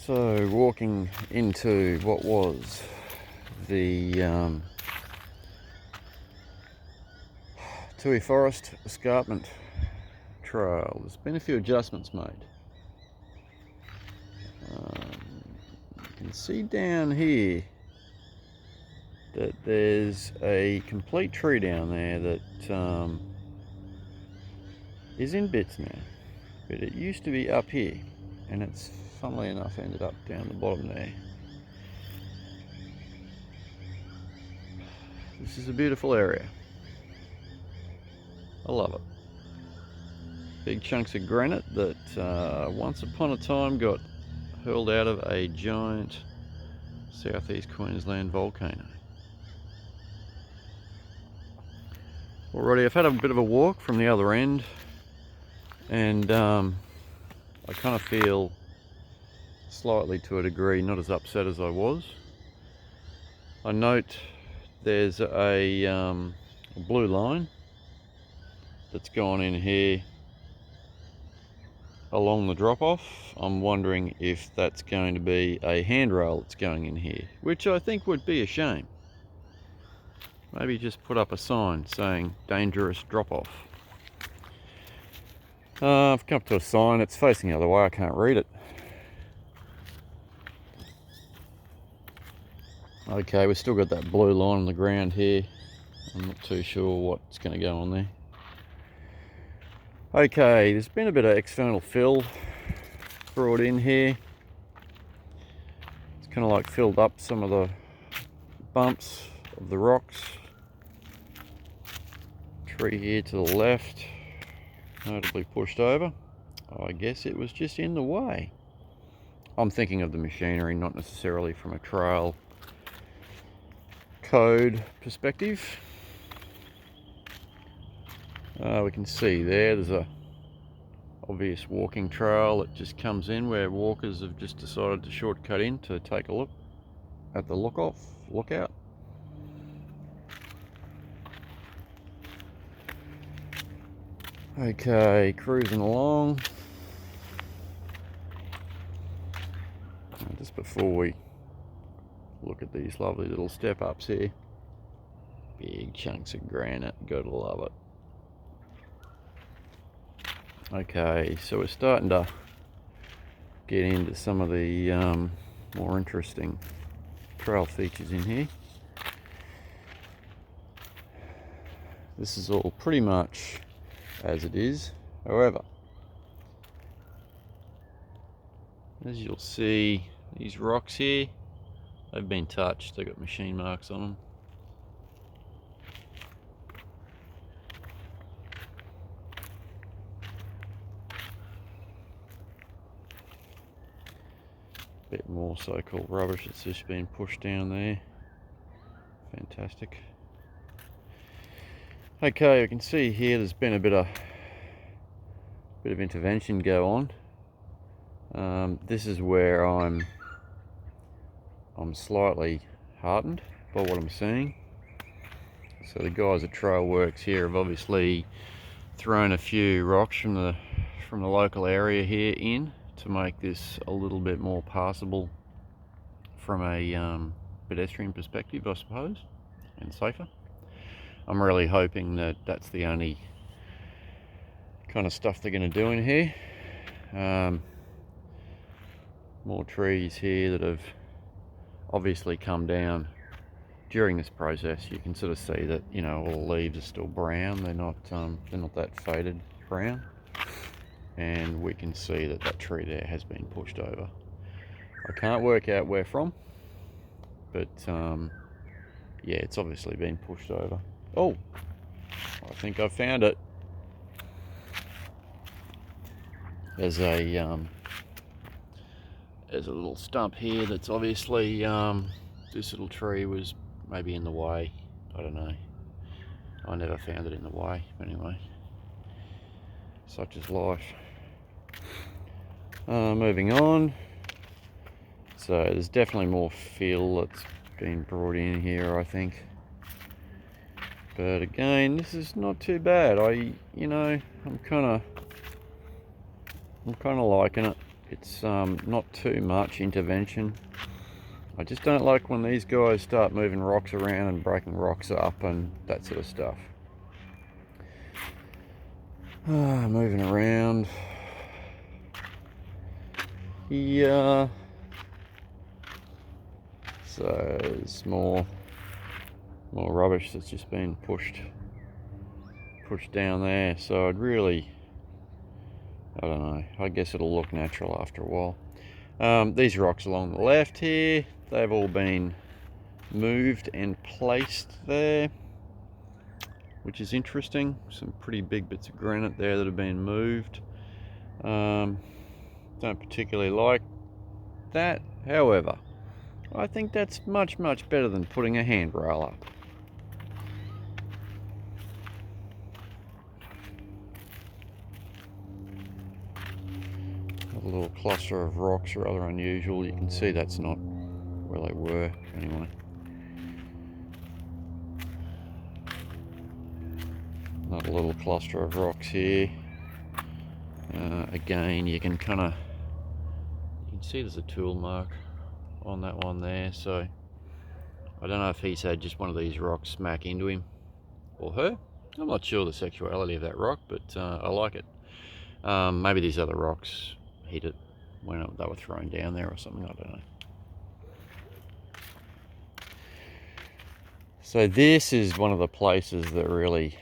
So walking into what was the Toohey Forest Escarpment trail. There's been a few adjustments made. You can see down here that there's a complete tree down there that is in bits now, but it used to be up here, and it's funnily enough ended up down the bottom there. This is a beautiful area. I love it. Big chunks of granite that once upon a time got hurled out of a giant southeast Queensland volcano. Alrighty, I've had a bit of a walk from the other end, and I kind of feel slightly, to a degree, not as upset as I was. I note there's a blue line that's gone in here along the drop-off. I'm wondering if that's going to be a handrail that's going in here, which I think would be a shame. Maybe just put up a sign saying dangerous drop-off. I've come up to a sign, it's facing the other way, I can't read it. Okay, we've still got that blue line on the ground here. I'm not too sure what's going to go on there. Okay, there's been a bit of external fill brought in here. It's kind of like filled up some of the bumps of the rocks. Tree here to the left, notably pushed over. I guess it was just in the way. I'm thinking of the machinery, not necessarily from a trail code perspective. We can see there's a obvious walking trail that just comes in where walkers have just decided to shortcut in to take a look at the lookout. Okay, cruising along. Just before we look at these lovely little step ups here, big chunks of granite, gotta love it. Okay, so we're starting to get into some of the more interesting trail features in here. This is all pretty much as it is. However, as you'll see, these rocks here, they've been touched, they've got machine marks on them. Bit more so-called rubbish that's just been pushed down there. Fantastic. Okay, you can see here there's been a bit of intervention go on. This is where I'm slightly heartened by what I'm seeing. So the guys at Trailworx here have obviously thrown a few rocks from the local area here in to make this a little bit more passable from a pedestrian perspective, I suppose, and safer. I'm really hoping that that's the only kind of stuff they're going to do in here. More trees here that have obviously come down during this process. You can sort of see that, you know, all the leaves are still brown. They're not that faded brown. And we can see that that tree there has been pushed over. I can't work out where from, but yeah, it's obviously been pushed over. Oh, I think I've found it. There's a little stump here that's obviously this little tree was maybe in the way. I don't know. I never found it in the way. Anyway, such is life. Moving on. So there's definitely more fill that's been brought in here, I think. But again, this is not too bad. I'm kind of liking it. It's not too much intervention. I just don't like when these guys start moving rocks around and breaking rocks up and that sort of stuff. Moving around. Yeah. So there's more rubbish that's just been pushed down there. So I'd really, I don't know, I guess it'll look natural after a while. These rocks along the left here, they've all been moved and placed there, which is interesting. Some pretty big bits of granite there that have been moved. Don't particularly like that. However, I think that's much better than putting a handrail up. A little cluster of rocks rather unusual. You can see that's not where they were anyway. Another little cluster of rocks here. Again, you can see there's a tool mark on that one there, so I don't know if he's had just one of these rocks smack into him or her. I'm not sure the sexuality of that rock, but I like it. Maybe these other rocks hit it when they were thrown down there or something, I don't know. So this is one of the places that really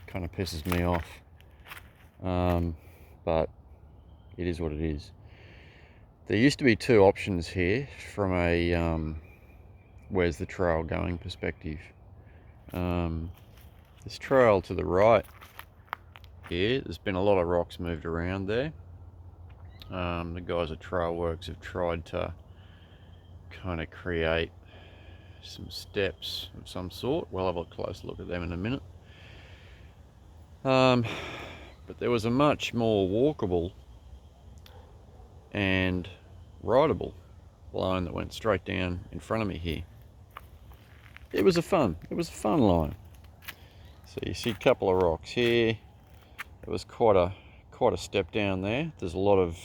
kind of pisses me off, but it is what it is. There used to be two options here from a where's the trail going perspective. This trail to the right here, there's been a lot of rocks moved around there. The guys at Trailworx have tried to kind of create some steps of some sort. We'll have a close look at them in a minute. But there was a much more walkable and rideable line that went straight down in front of me here. It was a fun line. So you see a couple of rocks here. It was quite a step down there. There's a lot of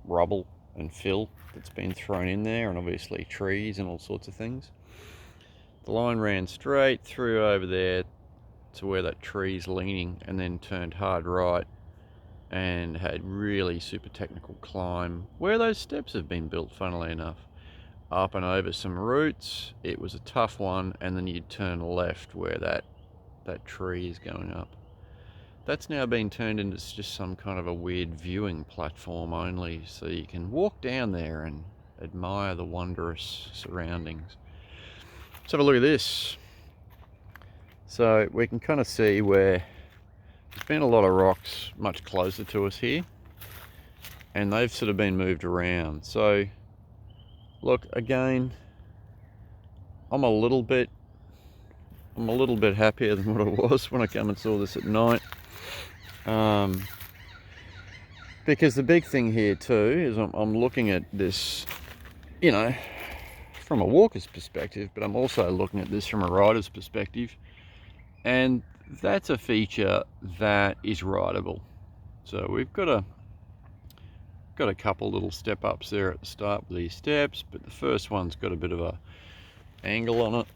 rubble and fill that's been thrown in there, and obviously trees and all sorts of things. The line ran straight through over there to where that tree's leaning, and then turned hard right and had really super technical climb where those steps have been built, funnily enough, up and over some roots. It was a tough one, and then you'd turn left where that tree is going up. That's now been turned into just some kind of a weird viewing platform only, so you can walk down there and admire the wondrous surroundings. Let's have a look at this. So we can kind of see where there's been a lot of rocks much closer to us here, and they've sort of been moved around. So look, again, I'm a little bit happier than what I was when I came and saw this at night. Because the big thing here too is I'm looking at this, you know, from a walker's perspective, but I'm also looking at this from a rider's perspective, and that's a feature that is rideable. So we've got a couple little step ups there at the start with these steps, but the first one's got a bit of a angle on it,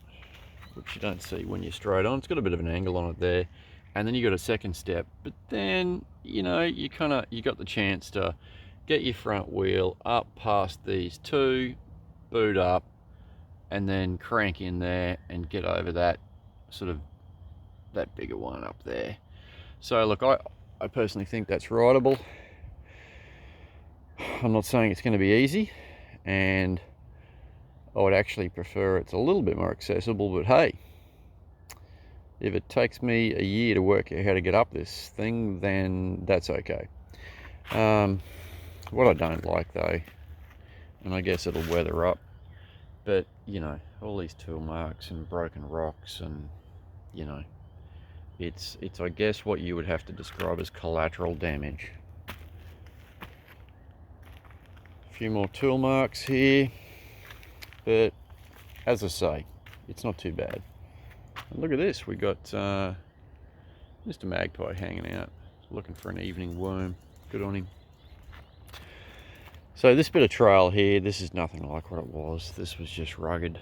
which you don't see when you're straight on. It's got a bit of an angle on it there, and then you got a second step, but then, you know, you got the chance to get your front wheel up past these two, boot up, and then crank in there and get over that bigger one up there. So look, I personally think that's rideable. I'm not saying it's going to be easy, and I would actually prefer it's a little bit more accessible, but hey, if it takes me a year to work out how to get up this thing, then that's okay. What I don't like though, and I guess it'll weather up, but you know, all these tool marks and broken rocks, and you know, it's I guess what you would have to describe as collateral damage. A few more tool marks here, but as I say, it's not too bad. And look at this, we got Mr. Magpie hanging out, looking for an evening worm. Good on him. So this bit of trail here, this is nothing like what it was. This was just rugged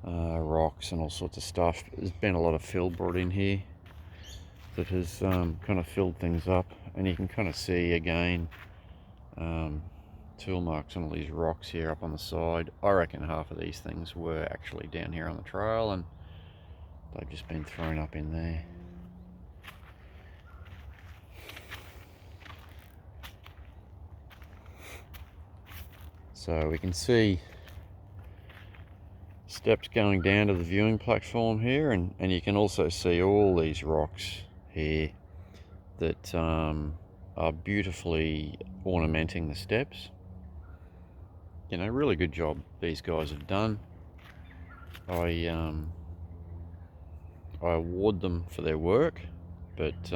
rocks and all sorts of stuff. There's been a lot of fill brought in here that has kind of filled things up, and you can kind of see again tool marks on all these rocks here up on the side. I reckon half of these things were actually down here on the trail and they've just been thrown up in there. So we can see steps going down to the viewing platform here, and you can also see all these rocks here that are beautifully ornamenting the steps. You know, really good job these guys have done. I award them for their work, but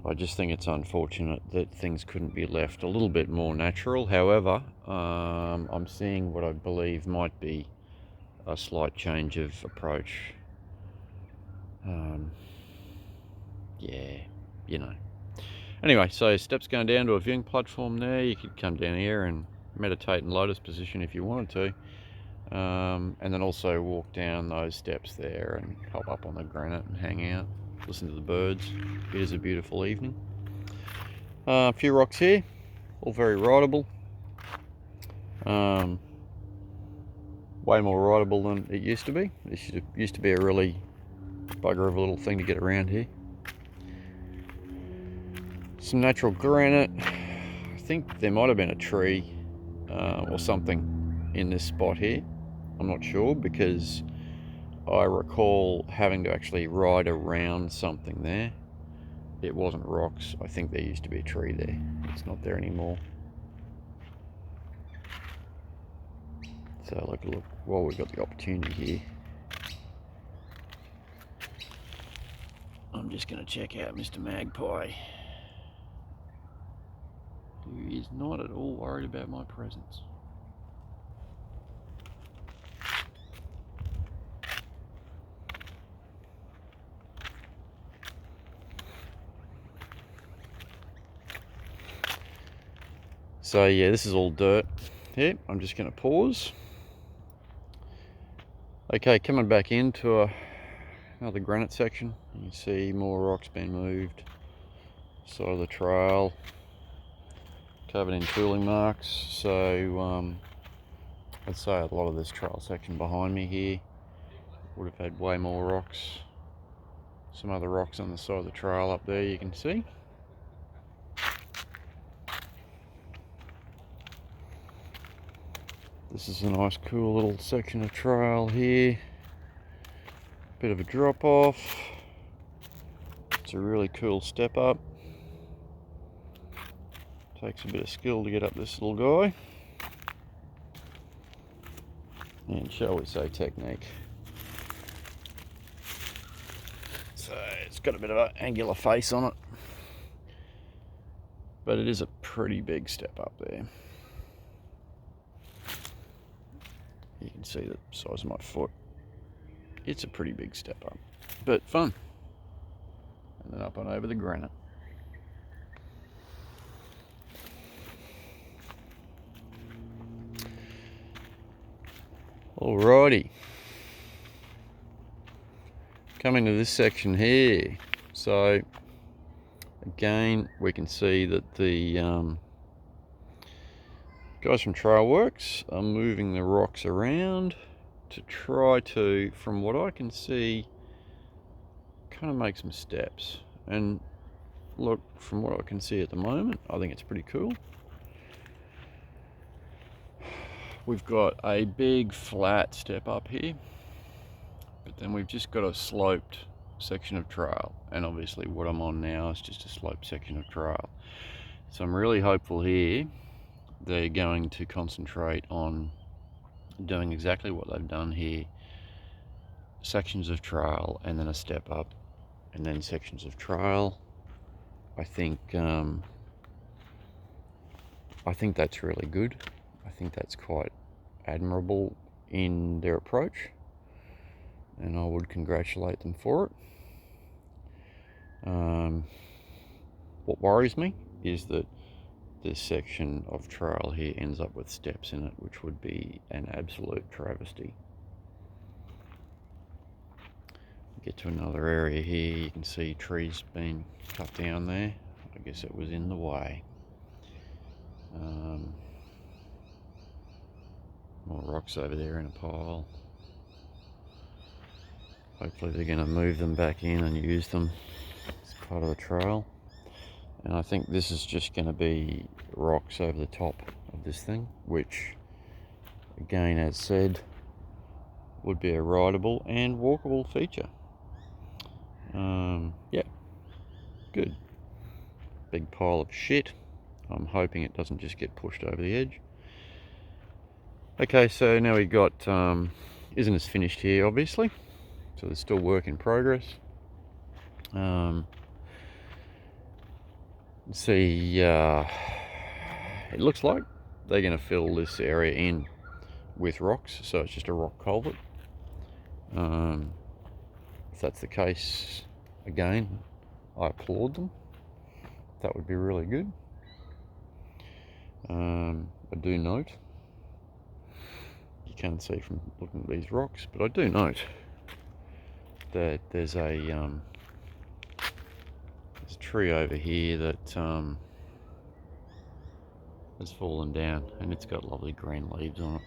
I just think it's unfortunate that things couldn't be left a little bit more natural. However, I'm seeing what I believe might be a slight change of approach. Yeah, you know. Anyway, so steps going down to a viewing platform there. You could come down here and meditate in lotus position if you wanted to. And then also walk down those steps there and hop up on the granite and hang out, listen to the birds. It is a beautiful evening. A few rocks here, all very rideable. Way more rideable than it used to be. This used to be a really bugger of a little thing to get around here. Some natural granite. I think there might have been a tree or something in this spot here. I'm not sure, because I recall having to actually ride around something there. It wasn't rocks. I think there used to be a tree there. It's not there anymore. So look, while we've got the opportunity here, I'm just going to check out Mr. Magpie, who is not at all worried about my presence. So yeah, this is all dirt here. I'm just going to pause. Okay, coming back into another granite section. You can see more rocks being moved. Side of the trail, covered in tooling marks. So I'd say a lot of this trail section behind me here would have had way more rocks. Some other rocks on the side of the trail up there you can see. This is a nice cool little section of trail here. Bit of a drop off. It's a really cool step up. Takes a bit of skill to get up this little guy. And shall we say technique. So it's got a bit of an angular face on it. But it is a pretty big step up there. You can see the size of my foot. It's a pretty big step up, but fun. And then up and over the granite. Alrighty. Coming to this section here. So again, we can see that the guys from Trailworx are moving the rocks around to try to, from what I can see, kind of make some steps. And look, from what I can see at the moment, I think it's pretty cool. We've got a big flat step up here, but then we've just got a sloped section of trail, and obviously what I'm on now is just a sloped section of trail. So I'm really hopeful here they're going to concentrate on doing exactly what they've done here. Sections of trail and then a step up and then sections of trail. I think that's really good. I think that's quite admirable in their approach, and I would congratulate them for it. What worries me is that this section of trail here ends up with steps in it, which would be an absolute travesty. Get to another area here, you can see trees being cut down there. I guess it was in the way. More rocks over there in a pile. Hopefully they're going to move them back in and use them as part of the trail. And I think this is just going to be rocks over the top of this thing, which, again, as said, would be a rideable and walkable feature. Yeah, good. Big pile of shit. I'm hoping it doesn't just get pushed over the edge. Okay, so now we got, isn't as finished here, obviously. So there's still work in progress. See, it looks like they're going to fill this area in with rocks, so it's just a rock culvert. If that's the case, again, I applaud them. That would be really good. I do note, you can't see from looking at these rocks, but I do note that there's a tree over here that has fallen down, and it's got lovely green leaves on it.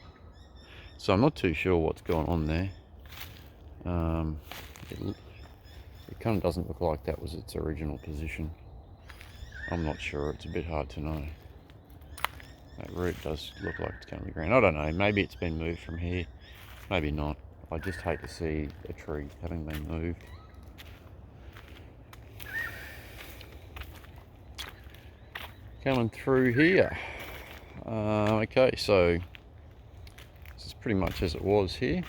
So I'm not too sure what's going on there. It kind of doesn't look like that was its original position. I'm not sure, it's a bit hard to know. That root does look like it's going to be green. I don't know, maybe it's been moved from here, maybe not. I just hate to see a tree having been moved. Coming through here. Okay, so this is pretty much as it was here.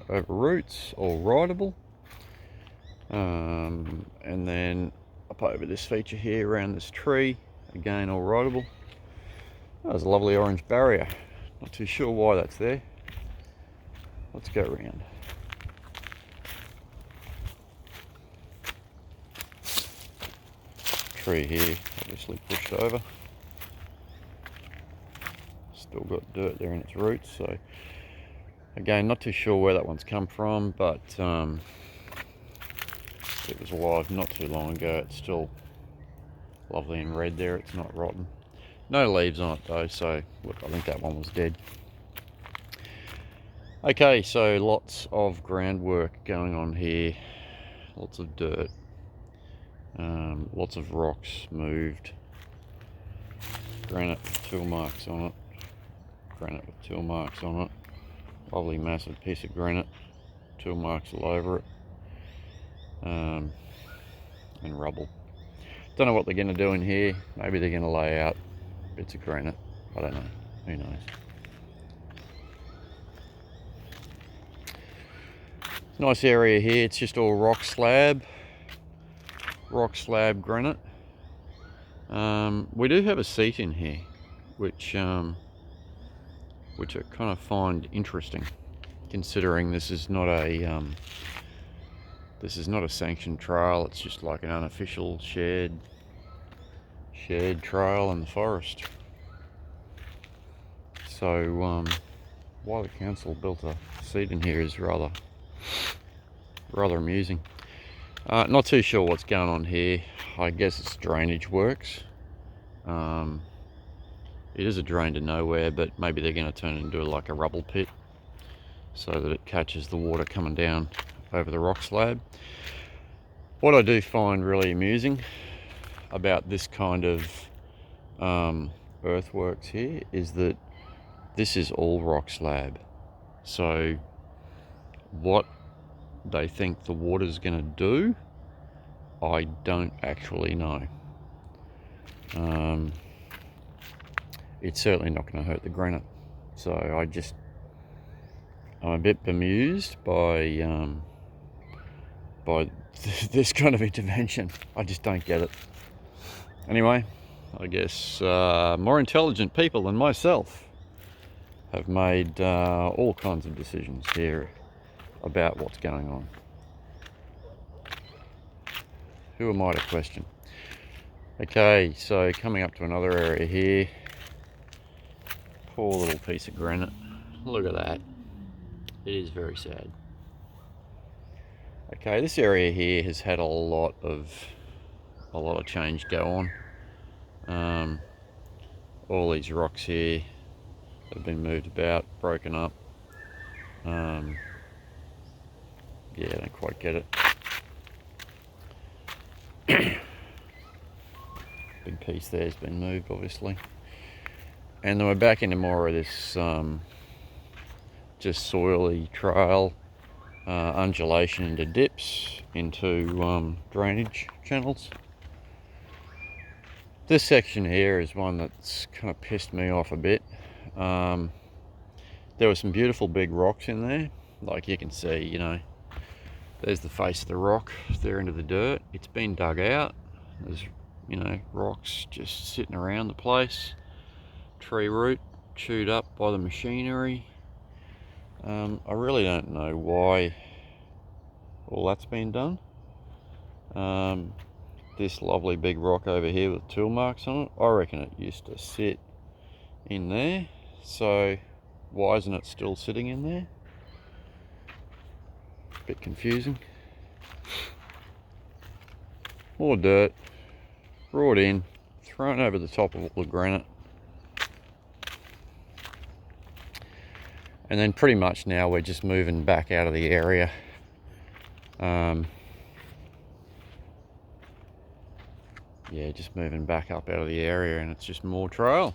Over roots, all rideable. And then up over this feature here around this tree, again all rideable. Oh, there's a lovely orange barrier. Not too sure why that's there. Let's go around. Tree here, obviously pushed over. Still got dirt there in its roots, so again, not too sure where that one's come from, but it was alive not too long ago. It's still lovely and red there, it's not rotten. No leaves on it though, so look, I think that one was dead. Okay, so lots of groundwork going on here, lots of dirt, lots of rocks moved, granite with tool marks on it, granite with tool marks on it, lovely massive piece of granite, tool marks all over it, and rubble. Don't know what they're going to do in here. Maybe they're going to lay out bits of granite, I don't know, who knows. Nice area here, it's just all rock slab granite. We do have a seat in here, which I kind of find interesting, considering this is not a sanctioned trail. It's just like an unofficial shared trail in the forest. So why the council built a seat in here is rather amusing. Not too sure what's going on here. I guess it's drainage works. It is a drain to nowhere, but maybe they're going to turn it into like a rubble pit so that it catches the water coming down over the rock slab. What I do find really amusing about this kind of earthworks here is that this is all rock slab. So what they think the water's going to do, I don't actually know. It's certainly not going to hurt the granite. So I'm a bit bemused by this kind of intervention. I just don't get it. Anyway, I guess more intelligent people than myself have made all kinds of decisions here about what's going on. Who am I to question? Okay, so coming up to another area here. Poor little piece of granite. Look at that. It is very sad. Okay, this area here has had a lot of change go on. All these rocks here have been moved about, broken up. Yeah, I don't quite get it. Big piece there's been moved, obviously. And then we're back into more of this just soily trail, undulation into dips, into drainage channels. This section here is one that's kind of pissed me off a bit. There were some beautiful big rocks in there, like you can see, you know, there's the face of the rock there into the dirt. It's been dug out. There's, you know, rocks just sitting around the place. Tree root chewed up by the machinery. I really don't know why all that's been done. This lovely big rock over here with tool marks on it, I reckon it used to sit in there. So why isn't it still sitting in there? Bit confusing. More dirt brought in, thrown over the top of all the granite, and then pretty much now we're just moving back out of the area. Yeah, just moving back up out of the area, and it's just more trail.